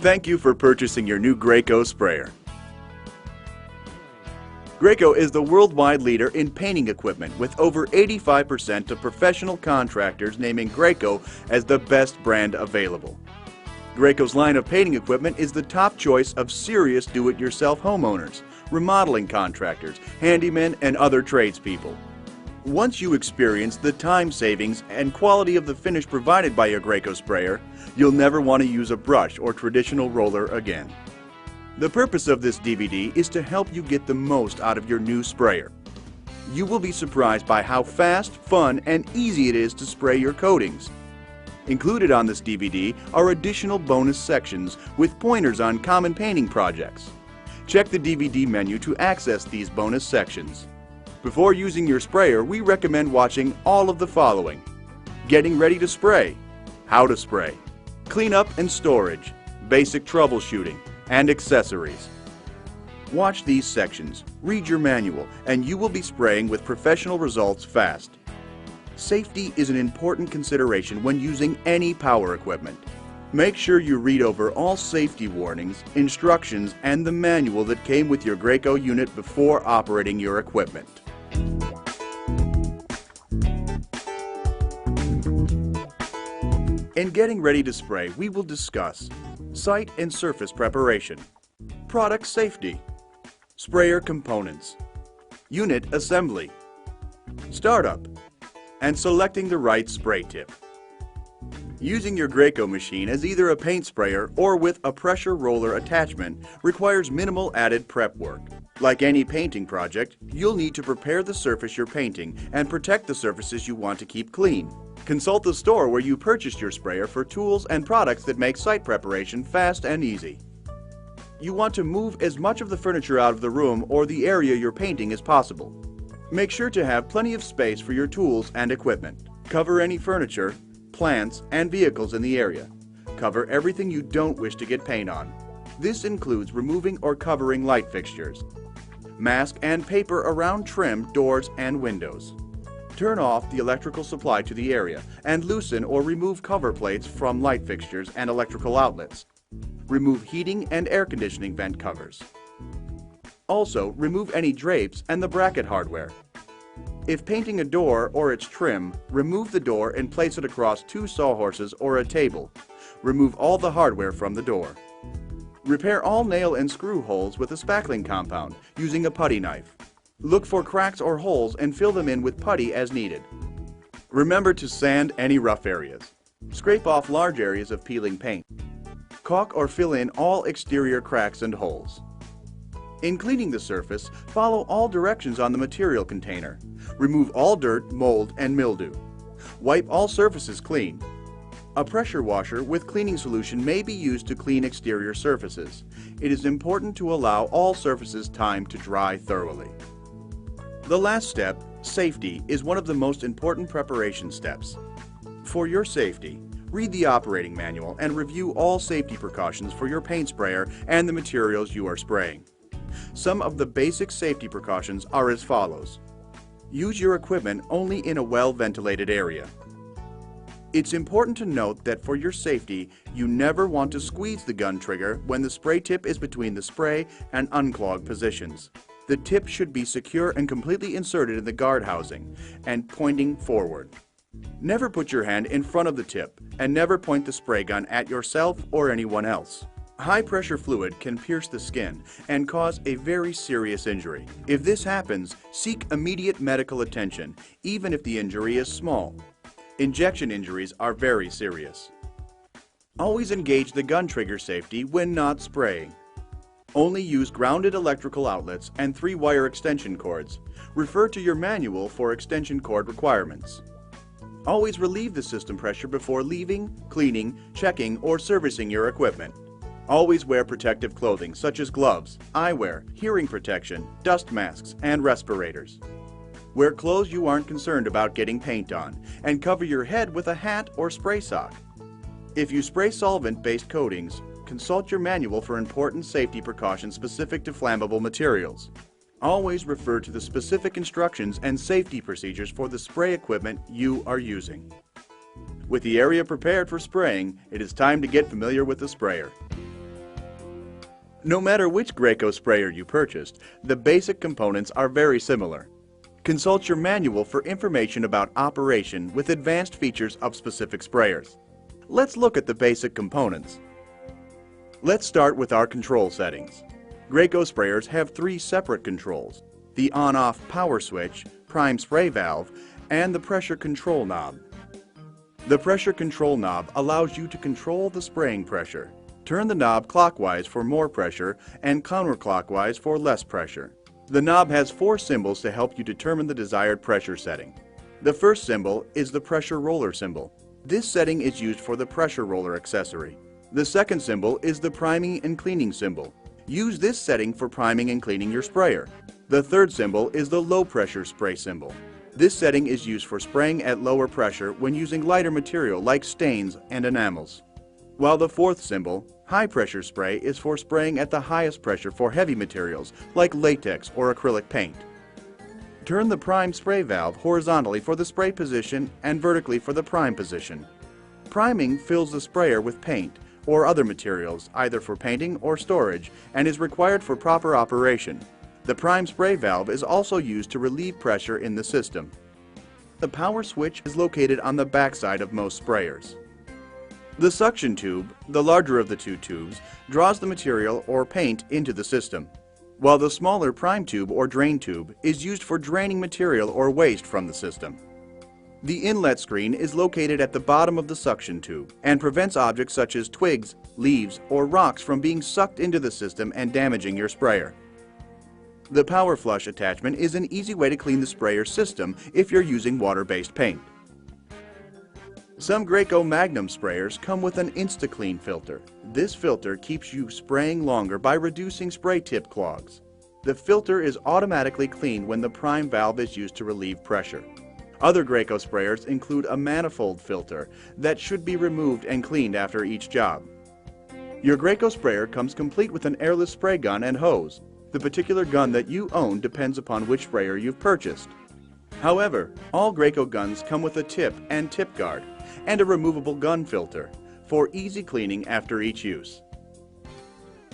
Thank you for purchasing your new Graco sprayer. Graco is the worldwide leader in painting equipment, with over 85% of professional contractors naming Graco as the best brand available. Graco's line of painting equipment is the top choice of serious do-it-yourself homeowners, remodeling contractors, handymen, and other tradespeople. Once you experience the time savings and quality of the finish provided by your Graco sprayer, you'll never want to use a brush or traditional roller again. The purpose of this DVD is to help you get the most out of your new sprayer. You will be surprised by how fast, fun, and easy it is to spray your coatings. Included on this DVD are additional bonus sections with pointers on common painting projects. Check the DVD menu to access these bonus sections. Before using your sprayer, we recommend watching all of the following: getting ready to spray, how to spray, cleanup and storage, basic troubleshooting, and accessories. Watch these sections, read your manual, and you will be spraying with professional results fast. Safety is an important consideration when using any power equipment. Make sure you read over all safety warnings, instructions, and the manual that came with your Graco unit before operating your equipment. In getting ready to spray, we will discuss site and surface preparation, product safety, sprayer components, unit assembly, startup, and selecting the right spray tip. Using your Graco machine as either a paint sprayer or with a pressure roller attachment requires minimal added prep work. Like any painting project, you'll need to prepare the surface you're painting and protect the surfaces you want to keep clean. Consult the store where you purchased your sprayer for tools and products that make site preparation fast and easy. You want to move as much of the furniture out of the room or the area you're painting as possible. Make sure to have plenty of space for your tools and equipment. Cover any furniture, plants, and vehicles in the area. Cover everything you don't wish to get paint on. This includes removing or covering light fixtures. Mask and paper around trim, doors, and windows. Turn off the electrical supply to the area and loosen or remove cover plates from light fixtures and electrical outlets. Remove heating and air conditioning vent covers. Also, remove any drapes and the bracket hardware. If painting a door or its trim, remove the door and place it across two sawhorses or a table. Remove all the hardware from the door. Repair all nail and screw holes with a spackling compound using a putty knife. Look for cracks or holes and fill them in with putty as needed. Remember to sand any rough areas. Scrape off large areas of peeling paint. Caulk or fill in all exterior cracks and holes. In cleaning the surface, follow all directions on the material container. Remove all dirt, mold, and mildew. Wipe all surfaces clean. A pressure washer with cleaning solution may be used to clean exterior surfaces. It is important to allow all surfaces time to dry thoroughly. The last step, safety, is one of the most important preparation steps. For your safety, read the operating manual and review all safety precautions for your paint sprayer and the materials you are spraying. Some of the basic safety precautions are as follows. Use your equipment only in a well-ventilated area. It's important to note that for your safety, you never want to squeeze the gun trigger when the spray tip is between the spray and unclog positions. The tip should be secure and completely inserted in the guard housing and pointing forward. Never put your hand in front of the tip and never point the spray gun at yourself or anyone else. High-pressure fluid can pierce the skin and cause a very serious injury. If this happens, seek immediate medical attention, even if the injury is small. Injection injuries are very serious. Always engage the gun trigger safety when not spraying. Only use grounded electrical outlets and 3-wire extension cords. Refer to your manual for extension cord requirements. Always relieve the system pressure before leaving, cleaning, checking, or servicing your equipment. Always wear protective clothing such as gloves, eyewear, hearing protection, dust masks, and respirators. Wear clothes you aren't concerned about getting paint on, and cover your head with a hat or spray sock. If you spray solvent-based coatings, consult your manual for important safety precautions specific to flammable materials. Always refer to the specific instructions and safety procedures for the spray equipment you are using. With the area prepared for spraying, it is time to get familiar with the sprayer. No matter which Graco sprayer you purchased, the basic components are very similar. Consult your manual for information about operation with advanced features of specific sprayers. Let's look at the basic components. Let's start with our control settings. Graco sprayers have three separate controls: the on-off power switch, prime spray valve, and the pressure control knob. The pressure control knob allows you to control the spraying pressure. Turn the knob clockwise for more pressure and counterclockwise for less pressure. The knob has four symbols to help you determine the desired pressure setting. The first symbol is the pressure roller symbol. This setting is used for the pressure roller accessory. The second symbol is the priming and cleaning symbol. Use this setting for priming and cleaning your sprayer. The third symbol is the low pressure spray symbol. This setting is used for spraying at lower pressure when using lighter material like stains and enamels. While the fourth symbol, high pressure spray, is for spraying at the highest pressure for heavy materials like latex or acrylic paint. Turn the prime spray valve horizontally for the spray position and vertically for the prime position. Priming fills the sprayer with paint or other materials, either for painting or storage, and is required for proper operation. The prime spray valve is also used to relieve pressure in the system. The power switch is located on the backside of most sprayers. The suction tube, the larger of the two tubes, draws the material or paint into the system, while the smaller prime tube or drain tube is used for draining material or waste from the system. The inlet screen is located at the bottom of the suction tube and prevents objects such as twigs, leaves, or rocks from being sucked into the system and damaging your sprayer. The power flush attachment is an easy way to clean the sprayer system if you're using water-based paint. Some Graco Magnum sprayers come with an InstaClean filter. This filter keeps you spraying longer by reducing spray tip clogs. The filter is automatically cleaned when the prime valve is used to relieve pressure. Other Graco sprayers include a manifold filter that should be removed and cleaned after each job. Your Graco sprayer comes complete with an airless spray gun and hose. The particular gun that you own depends upon which sprayer you've purchased. However, all Graco guns come with a tip and tip guard and a removable gun filter for easy cleaning after each use.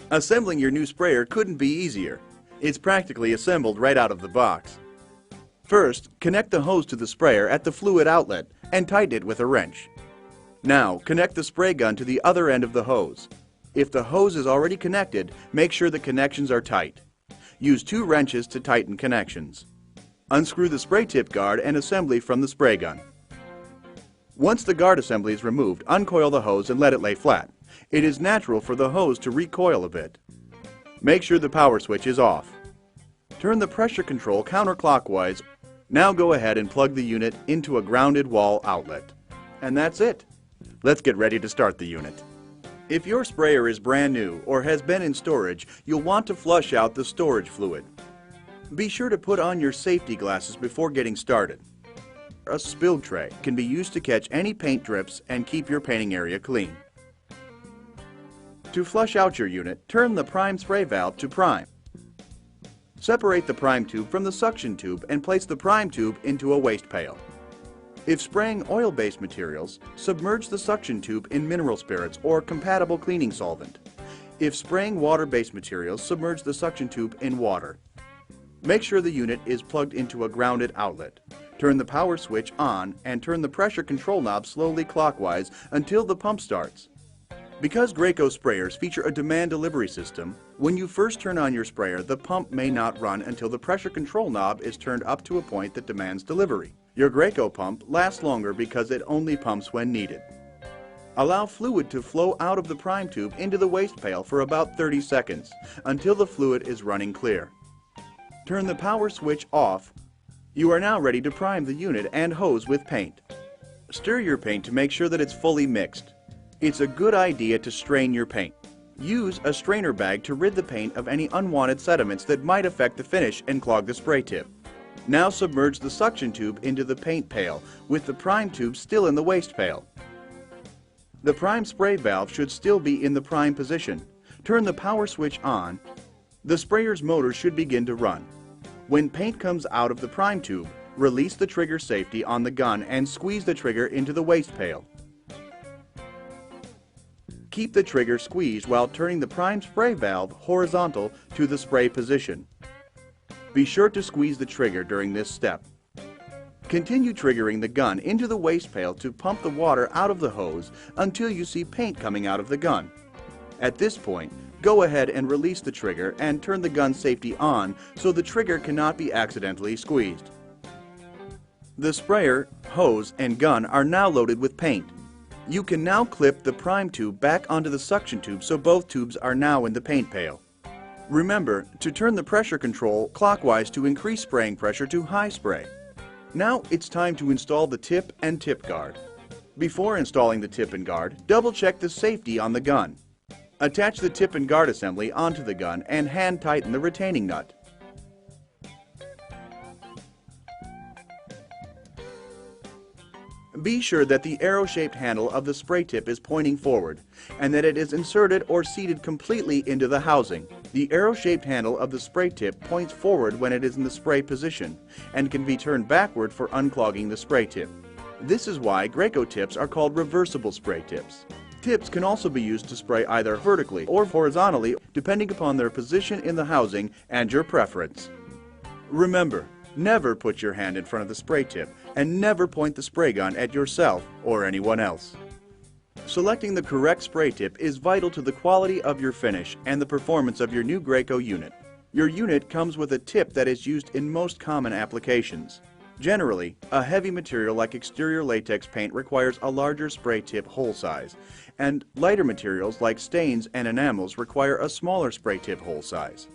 Assembling your new sprayer couldn't be easier. It's practically assembled right out of the box. First, connect the hose to the sprayer at the fluid outlet and tighten it with a wrench. Now, connect the spray gun to the other end of the hose. If the hose is already connected, make sure the connections are tight. Use 2 wrenches to tighten connections. Unscrew the spray tip guard and assembly from the spray gun. Once the guard assembly is removed, uncoil the hose and let it lay flat. It is natural for the hose to recoil a bit. Make sure the power switch is off. Turn the pressure control counterclockwise. Now go ahead and plug the unit into a grounded wall outlet. And that's it. Let's get ready to start the unit. If your sprayer is brand new or has been in storage, you'll want to flush out the storage fluid. Be sure to put on your safety glasses before getting started. A spill tray can be used to catch any paint drips and keep your painting area clean. To flush out your unit, turn the prime spray valve to prime. Separate the prime tube from the suction tube and place the prime tube into a waste pail. If spraying oil-based materials, submerge the suction tube in mineral spirits or compatible cleaning solvent. If spraying water-based materials, submerge the suction tube in water. Make sure the unit is plugged into a grounded outlet. Turn the power switch on and turn the pressure control knob slowly clockwise until the pump starts. Because Graco sprayers feature a demand delivery system, when you first turn on your sprayer, the pump may not run until the pressure control knob is turned up to a point that demands delivery. Your Graco pump lasts longer because it only pumps when needed. Allow fluid to flow out of the prime tube into the waste pail for about 30 seconds until the fluid is running clear. Turn the power switch off. You are now ready to prime the unit and hose with paint. Stir your paint to make sure that it's fully mixed. It's a good idea to strain your paint. Use a strainer bag to rid the paint of any unwanted sediments that might affect the finish and clog the spray tip. Now submerge the suction tube into the paint pail with the prime tube still in the waste pail. The prime spray valve should still be in the prime position. Turn the power switch on. The sprayer's motor should begin to run. When paint comes out of the prime tube, release the trigger safety on the gun and squeeze the trigger into the waste pail. Keep the trigger squeezed while turning the prime spray valve horizontal to the spray position. Be sure to squeeze the trigger during this step. Continue triggering the gun into the waste pail to pump the water out of the hose until you see paint coming out of the gun. At this point, go ahead and release the trigger and turn the gun safety on so the trigger cannot be accidentally squeezed. The sprayer, hose, and gun are now loaded with paint. You can now clip the prime tube back onto the suction tube so both tubes are now in the paint pail. Remember to turn the pressure control clockwise to increase spraying pressure to high spray. Now it's time to install the tip and tip guard. Before installing the tip and guard, double check the safety on the gun. Attach the tip and guard assembly onto the gun and hand tighten the retaining nut. Be sure that the arrow-shaped handle of the spray tip is pointing forward and that it is inserted or seated completely into the housing. The arrow-shaped handle of the spray tip points forward when it is in the spray position and can be turned backward for unclogging the spray tip. This is why Graco tips are called reversible spray tips. Tips can also be used to spray either vertically or horizontally depending upon their position in the housing and your preference. Remember, never put your hand in front of the spray tip and never point the spray gun at yourself or anyone else. Selecting the correct spray tip is vital to the quality of your finish and the performance of your new Graco unit. Your unit comes with a tip that is used in most common applications. Generally, a heavy material like exterior latex paint requires a larger spray tip hole size, and lighter materials like stains and enamels require a smaller spray tip hole size.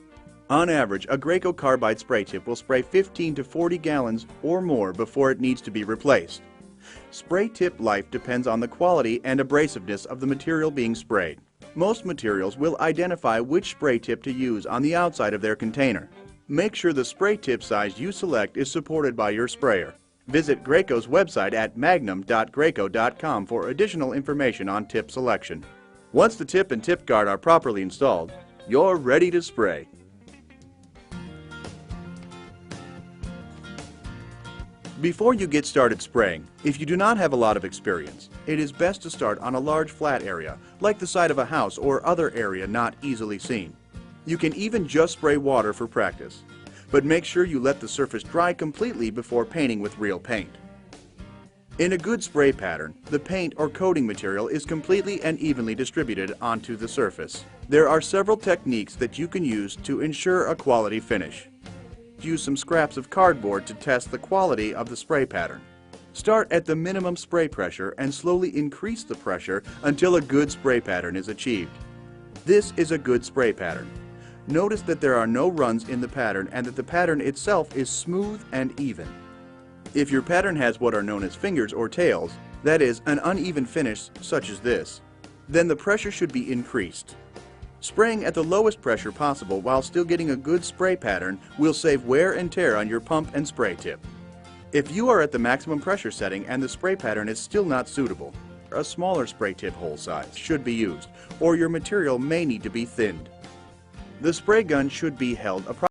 On average, a Graco carbide spray tip will spray 15 to 40 gallons or more before it needs to be replaced. Spray tip life depends on the quality and abrasiveness of the material being sprayed. Most materials will identify which spray tip to use on the outside of their container. Make sure the spray tip size you select is supported by your sprayer. Visit Graco's website at magnum.graco.com for additional information on tip selection. Once the tip and tip guard are properly installed, you're ready to spray. Before you get started spraying, if you do not have a lot of experience, it is best to start on a large flat area, like the side of a house or other area not easily seen. You can even just spray water for practice, but make sure you let the surface dry completely before painting with real paint. In a good spray pattern, the paint or coating material is completely and evenly distributed onto the surface. There are several techniques that you can use to ensure a quality finish. Use some scraps of cardboard to test the quality of the spray pattern. Start at the minimum spray pressure and slowly increase the pressure until a good spray pattern is achieved. This is a good spray pattern. Notice that there are no runs in the pattern and that the pattern itself is smooth and even. If your pattern has what are known as fingers or tails, that is, an uneven finish such as this, then the pressure should be increased. Spraying at the lowest pressure possible while still getting a good spray pattern will save wear and tear on your pump and spray tip. If you are at the maximum pressure setting and the spray pattern is still not suitable, a smaller spray tip hole size should be used, or your material may need to be thinned. The spray gun should be held approximately